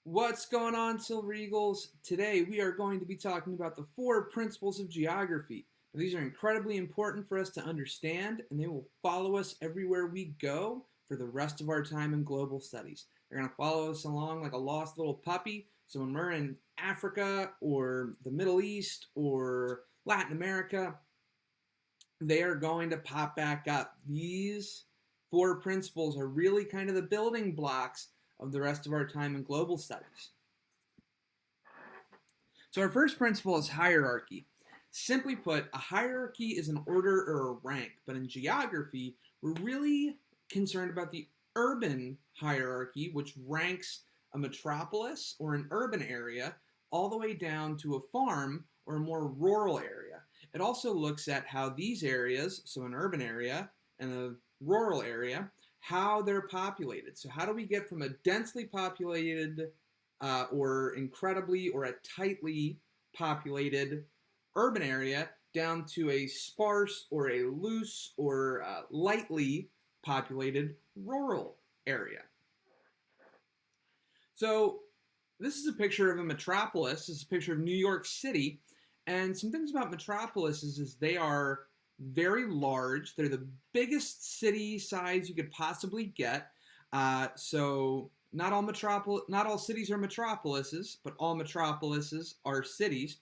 What's going on, Silver Eagles? Today we are going to be talking about the four principles of geography. Now, these are incredibly important for us to understand, and they will follow us everywhere we go for the rest of our time in global studies. They're going to follow us along like a lost little puppy. So when we're in Africa or the Middle East or Latin America, they are going to pop back up. These four principles are really kind of the building blocks of the rest of our time in global studies. So our first principle is hierarchy. Simply put, a hierarchy is an order or a rank, but in geography, we're really concerned about the urban hierarchy, which ranks a metropolis or an urban area all the way down to a farm or a more rural area. It also looks at how these areas, so an urban area and a rural area, how they're populated. So how do we get from a densely populated or incredibly or a tightly populated urban area down to a sparse or a loose or lightly populated rural area? So this is a picture of a metropolis. This is a picture of New York City. And some things about metropolises is they are very large. They're the biggest city size you could possibly get. So not all cities are metropolises, but all metropolises are cities.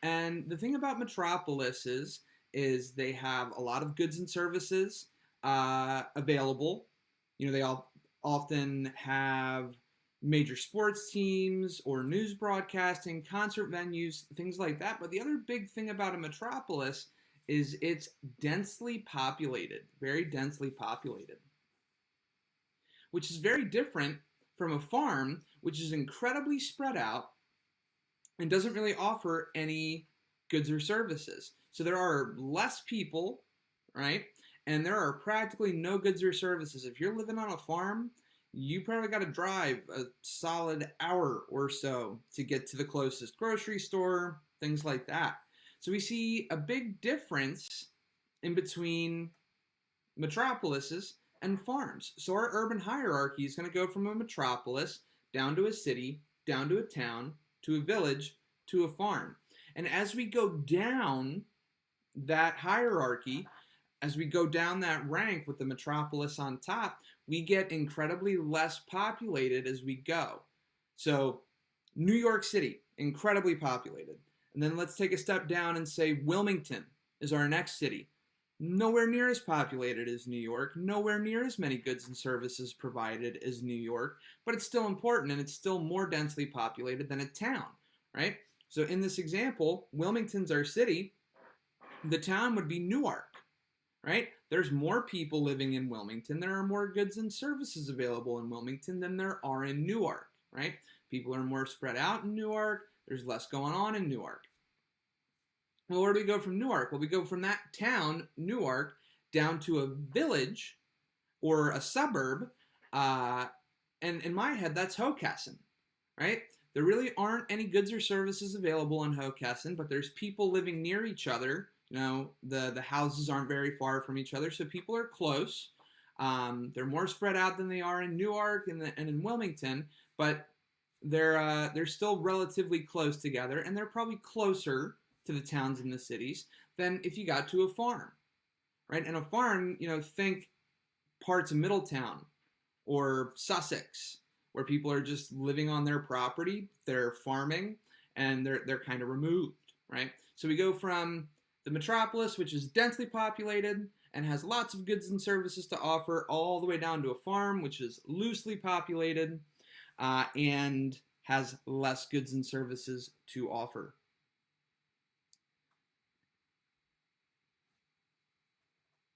And the thing about metropolises is they have a lot of goods and services available. You know, they all often have major sports teams or news broadcasting, concert venues, things like that. But the other big thing about a metropolis is it's densely populated, very densely populated, which is very different from a farm, which is incredibly spread out and doesn't really offer any goods or services. So there are less people, right? And there are practically no goods or services. If you're living on a farm, you probably got to drive a solid hour or so to get to the closest grocery store, things like that. So we see a big difference in between metropolises and farms. So our urban hierarchy is going to go from a metropolis down to a city, down to a town, to a village, to a farm. And as we go down that hierarchy, as we go down that rank with the metropolis on top, we get incredibly less populated as we go. So New York City, incredibly populated. And then let's take a step down and say Wilmington is our next city. Nowhere near as populated as New York, nowhere near as many goods and services provided as New York, but it's still important and it's still more densely populated than a town, right? So in this example, Wilmington's our city, the town would be Newark. Right? There's more people living in Wilmington. There are more goods and services available in Wilmington than there are in Newark, right? People are more spread out in Newark. There's less going on in Newark. Well, where do we go from Newark? Well, we go from that town, Newark, down to a village or a suburb. And in my head, that's Hockessin, right? There really aren't any goods or services available in Hockessin, but there's people living near each other. You know, the houses aren't very far from each other, so people are close. They're more spread out than they are in Newark and in Wilmington, but they're still relatively close together, and they're probably closer to the towns and the cities than if you got to a farm, right? And a farm, you know, think parts of Middletown or Sussex, where people are just living on their property, they're farming, and they're kind of removed, right? So we go from the metropolis, which is densely populated and has lots of goods and services to offer, all the way down to a farm, which is loosely populated and has less goods and services to offer.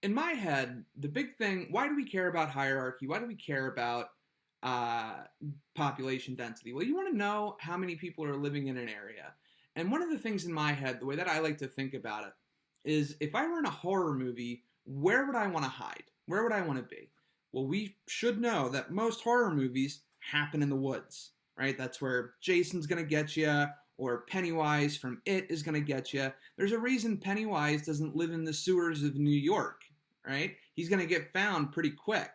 In my head, the big thing, why do we care about hierarchy? Why do we care about population density? Well, you want to know how many people are living in an area. And one of the things in my head, the way that I like to think about it, is if I were in a horror movie, where would I want to hide? Where would I want to be? Well, we should know that most horror movies happen in the woods, right? That's where Jason's going to get you, or Pennywise from It is going to get you. There's a reason Pennywise doesn't live in the sewers of New York, right? He's going to get found pretty quick.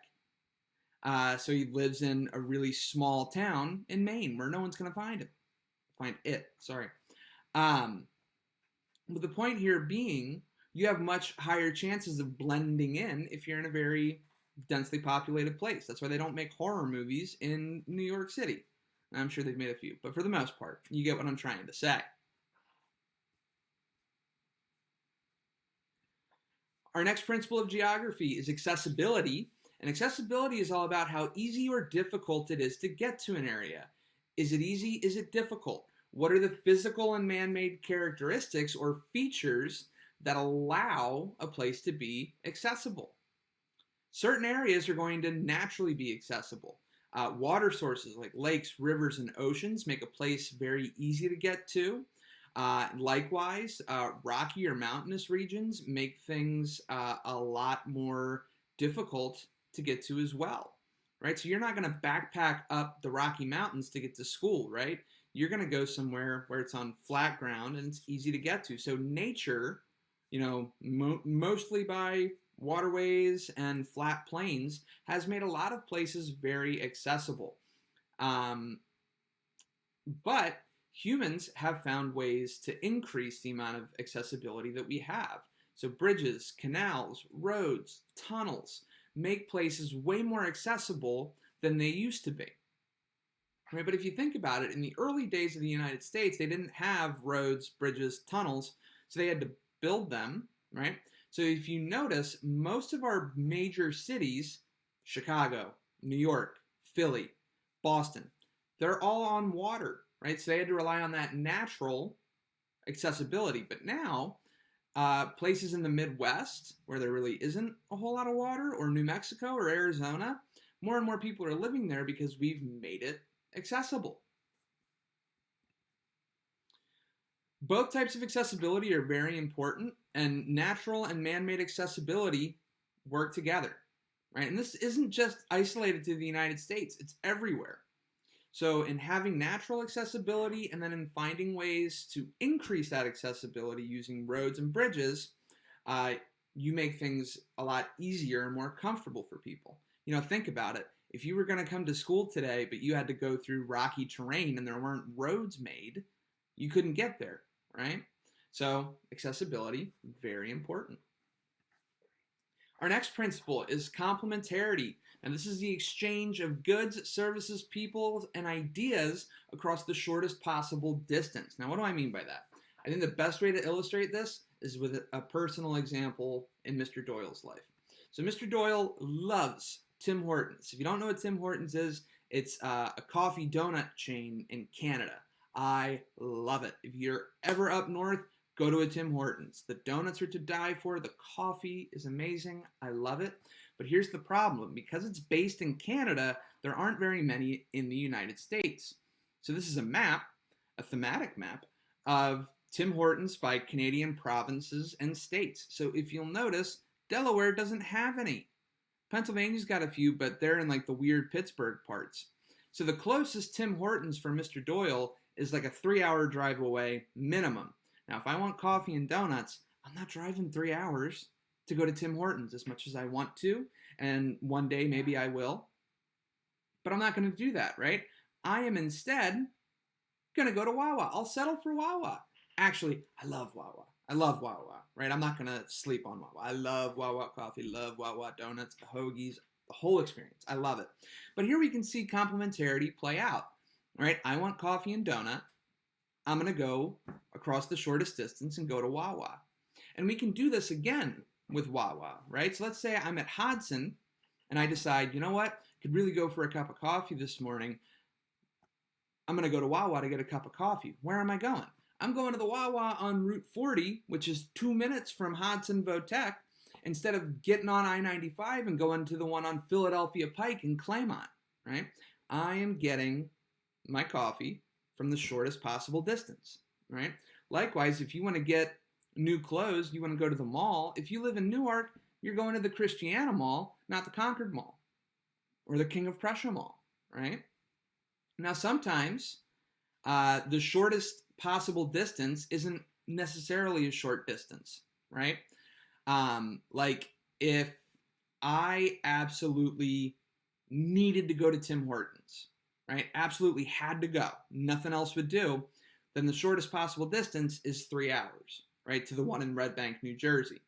So he lives in a really small town in Maine where no one's going to find it. Sorry. Um, but the point here being, you have much higher chances of blending in if you're in a very densely populated place. That's why they don't make horror movies in New York City. I'm sure they've made a few, but for the most part, you get what I'm trying to say. Our next principle of geography is accessibility. And accessibility is all about how easy or difficult it is to get to an area. Is it easy? Is it difficult? What are the physical and man-made characteristics or features that allow a place to be accessible? Certain areas are going to naturally be accessible. Water sources like lakes, rivers, and oceans make a place very easy to get to. Likewise, rocky or mountainous regions make things a lot more difficult to get to as well, right? So you're not going to backpack up the Rocky Mountains to get to school, right? You're going to go somewhere where it's on flat ground and it's easy to get to. So nature, mostly by waterways and flat plains, has made a lot of places very accessible. But humans have found ways to increase the amount of accessibility that we have. So bridges, canals, roads, tunnels make places way more accessible than they used to be. Right? But if you think about it, in the early days of the United States, they didn't have roads, bridges, tunnels, so they had to build them, right? So if you notice, most of our major cities, Chicago, New York, Philly, Boston, they're all on water, right? So they had to rely on that natural accessibility. But now, places in the Midwest, where there really isn't a whole lot of water, or New Mexico or Arizona, more and more people are living there because we've made it accessible. Both types of accessibility are very important, and natural and man-made accessibility work together, right? And this isn't just isolated to the United States, it's everywhere. So in having natural accessibility and then in finding ways to increase that accessibility using roads and bridges, you make things a lot easier and more comfortable for people. Think about it. If you were going to come to school today, but you had to go through rocky terrain and there weren't roads made, you couldn't get there, right? So accessibility, very important. Our next principle is complementarity, and this is the exchange of goods, services, people, and ideas across the shortest possible distance. Now, what do I mean by that? I think the best way to illustrate this is with a personal example in Mr. Doyle's life. So Mr. Doyle loves Tim Hortons. If you don't know what Tim Hortons is, it's a coffee donut chain in Canada. I love it. If you're ever up north, go to a Tim Hortons. The donuts are to die for. The coffee is amazing. I love it. But here's the problem. Because it's based in Canada, there aren't very many in the United States. So this is a map, a thematic map, of Tim Hortons by Canadian provinces and states. So if you'll notice, Delaware doesn't have any. Pennsylvania's got a few, but they're in like the weird Pittsburgh parts. So the closest Tim Hortons for Mr. Doyle is like a 3-hour drive away minimum. Now, if I want coffee and donuts, I'm not driving 3 hours to go to Tim Hortons as much as I want to, and one day maybe I will. But I'm not going to do that, right? I am instead going to go to Wawa. I'll settle for Wawa. Actually, I love Wawa. I love Wawa, right? I'm not going to sleep on Wawa. I love Wawa coffee, love Wawa donuts, the hoagies, the whole experience. I love it. But here we can see complementarity play out, right? I want coffee and donut. I'm going to go across the shortest distance and go to Wawa. And we can do this again with Wawa, right? So let's say I'm at Hodson and I decide, you know what? I could really go for a cup of coffee this morning. I'm going to go to Wawa to get a cup of coffee. Where am I going? I'm going to the Wawa on Route 40, which is 2 minutes from Hodson Votech, instead of getting on I-95 and going to the one on Philadelphia Pike in Claymont, right? I am getting my coffee from the shortest possible distance, right? Likewise, if you want to get new clothes, you want to go to the mall. If you live in Newark, you're going to the Christiana Mall, not the Concord Mall or the King of Prussia Mall, right? Now, sometimes the shortest possible distance isn't necessarily a short distance, right? Like if I absolutely needed to go to Tim Hortons, right? Absolutely had to go. Nothing else would do. Then the shortest possible distance is 3 hours, right, to the one in Red Bank, New Jersey.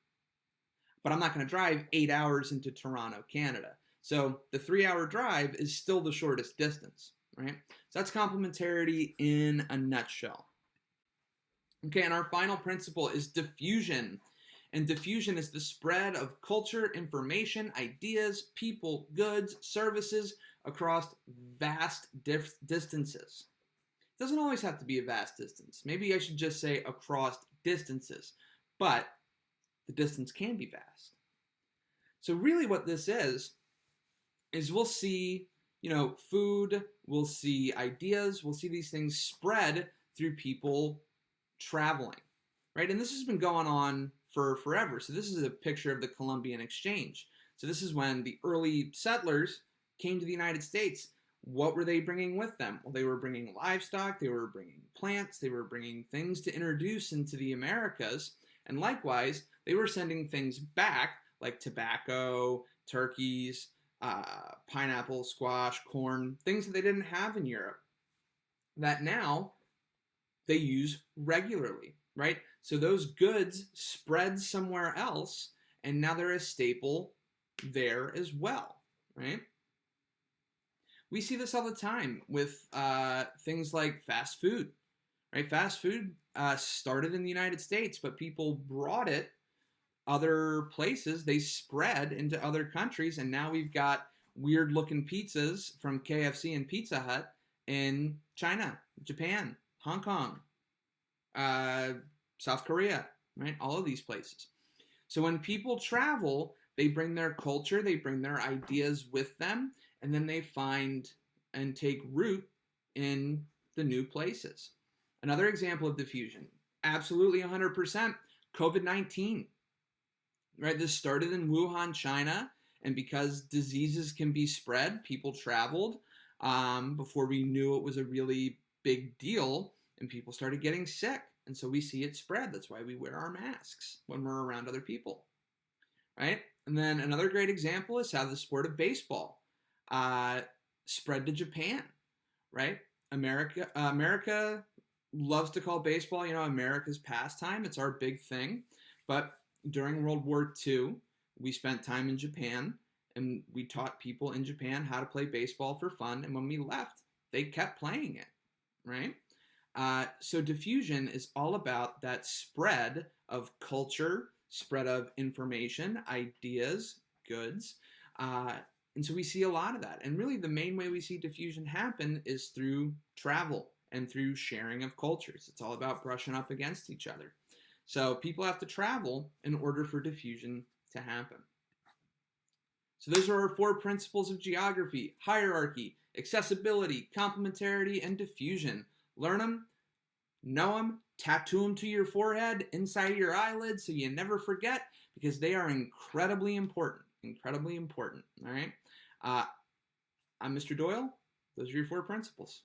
But I'm not going to drive 8 hours into Toronto, Canada. So the 3-hour drive is still the shortest distance, right? So that's complementarity in a nutshell. Okay, and our final principle is diffusion. And diffusion is the spread of culture, information, ideas, people, goods, services across vast distances. It doesn't always have to be a vast distance. Maybe I should just say across distances, but the distance can be vast. So really what this is we'll see, food, we'll see ideas, we'll see these things spread through people traveling, right? And this has been going on for forever. So this is a picture of the Columbian Exchange. So this is when the early settlers came to the United States. What were they bringing with them? Well, they were bringing livestock, they were bringing plants, they were bringing things to introduce into the Americas. And likewise, they were sending things back like tobacco, turkeys, pineapple, squash, corn, things that they didn't have in Europe that now they use regularly, right? So those goods spread somewhere else, and now they're a staple there as well, right? We see this all the time with things like fast food, right? Fast food started in the United States, but people brought it other places. They spread into other countries, and now we've got weird-looking pizzas from KFC and Pizza Hut in China, Japan, Hong Kong, South Korea, right? All of these places. So when people travel, they bring their culture, they bring their ideas with them, and then they find and take root in the new places. Another example of diffusion, absolutely 100%, COVID-19, right? This started in Wuhan, China, and because diseases can be spread, people traveled before we knew it was a really big deal, and people started getting sick. And so we see it spread. That's why we wear our masks when we're around other people, right? And then another great example is how the sport of baseball spread to Japan, right? America loves to call baseball, America's pastime. It's our big thing. But during World War II, we spent time in Japan, and we taught people in Japan how to play baseball for fun. And when we left, they kept playing it, right? So diffusion is all about that spread of culture, spread of information, ideas, goods. And so we see a lot of that. And really the main way we see diffusion happen is through travel and through sharing of cultures. It's all about brushing up against each other. So people have to travel in order for diffusion to happen. So those are our 4 principles of geography: hierarchy, accessibility, complementarity, and diffusion. Learn them, know them, tattoo them to your forehead, inside of your eyelids, so you never forget, because they are incredibly important. Incredibly important, all right? I'm Mr. Doyle. Those are your 4 principles.